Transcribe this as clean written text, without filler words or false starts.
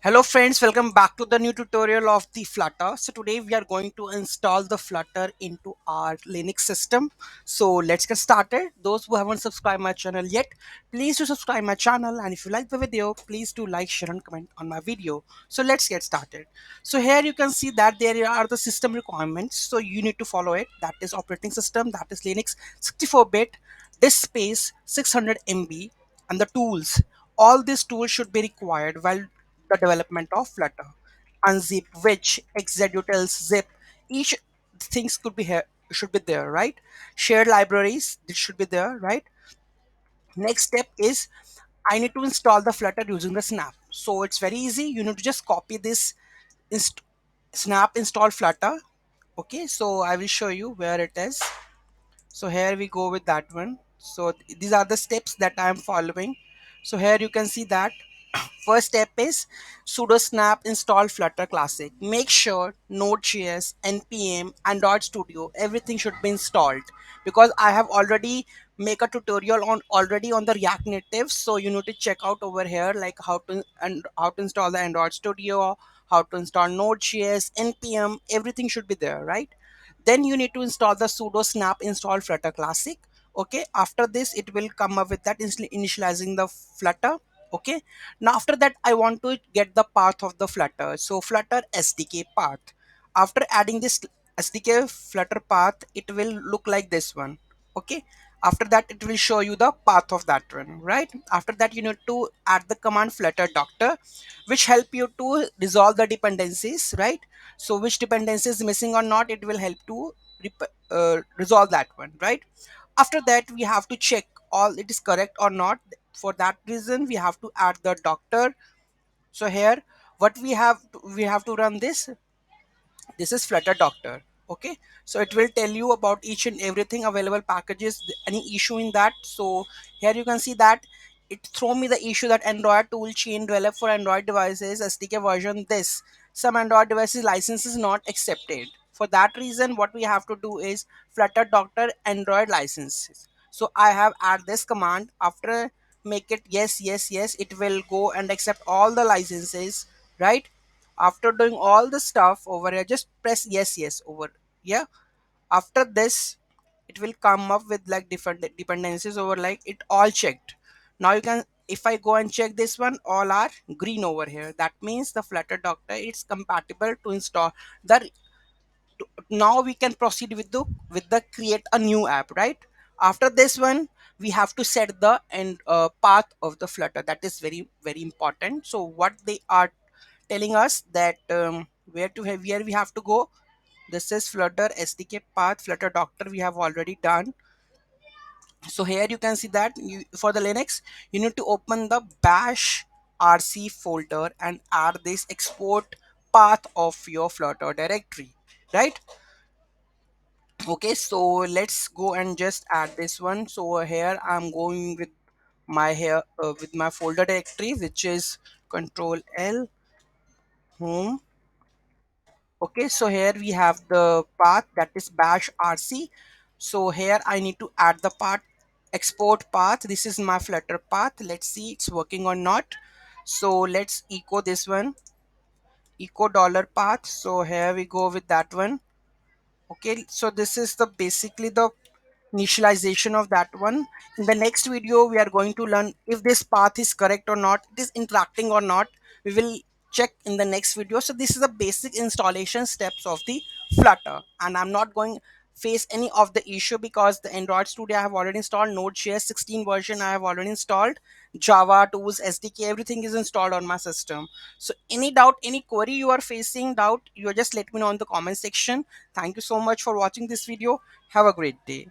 Hello friends, welcome back to the new tutorial of the Flutter. So today we are going to install the Flutter into our Linux system. So let's get started. Those who haven't subscribed my channel yet, please do subscribe my channel, and if you like the video, please do like, share and comment on my video. So let's get started. So here you can see that there are the system requirements. So you need to follow it. That is operating system, that is Linux 64-bit, disk space 600 MB, and the tools. All these tools should be required while the development of Flutter. Unzip, which, executils, zip, each things could be here, should be there, right? Shared libraries, this should be there, right? Next step is I need to install the Flutter using the Snap. So it's very easy. You need to just copy this inst Snap install Flutter. Okay, so I will show you where it is. So here we go with that one. So these are the steps that I am following. So here you can see that first step is sudo snap install Flutter Classic. Make sure Node.js, npm, Android Studio, everything should be installed, because I have already make a tutorial on already on the React Native. So you need to check out over here like how to install the Android Studio, how to install Node.js, npm, everything should be there, right? Then you need to install the sudo snap install Flutter Classic. Okay, after this it will come up with that initializing the Flutter. Okay, now after that I want to get the path of the Flutter. So Flutter SDK path, after adding this SDK Flutter path, it will look like this one. Okay, after that it will show you the path of that one, right? After that you need to add the command Flutter doctor, which help you to resolve the dependencies, right? So which dependency is missing or not, it will help to resolve that one, right? After that we have to check all it is correct or not. For that reason we have to add the doctor. So here what we have to run this is Flutter doctor. Okay, so it will tell you about each and everything available packages, any issue in that. So here you can see that it throw me the issue that Android tool chain developed for Android devices SDK version this, some Android devices license is not accepted. For that reason what we have to do is Flutter doctor Android licenses. So I have add this command. After make it yes yes yes, it will go and accept all the licenses, right? After doing all the stuff over here, just press yes yes over here. After this it will come up with like different dependencies over, like it all checked. Now you can, if I go and check this one, all are green over here. That means the Flutter doctor is compatible to install the. Now we can proceed with the create a new app, right? After this one we have to set the and path of the Flutter. That is very very important. So what they are telling us that where we have to go. This is Flutter SDK path, Flutter doctor we have already done. So here you can see that for the Linux you need to open the bash rc folder and add this export path of your Flutter directory, right? Okay, so let's go and just add this one. So here I'm going with my here with my folder directory, which is control L home. Okay, so here we have the path that is bash rc. So here I need to add the path export path. This is my Flutter path. Let's see it's working or not. So let's echo this one, echo dollar path. So here we go with that one. Okay, so this is the basically the initialization of that one. In the next video we are going to learn if this path is correct or not, it is interacting or not. We will check in the next video. So this is the basic installation steps of the Flutter, and I'm not going face any of the issue because the Android Studio I have already installed, Node.js 16 version I have already installed, Java tools SDK, everything is installed on my system. So any doubt, any query you are facing doubt, you just let me know in the comment section. Thank you so much for watching this video. Have a great day.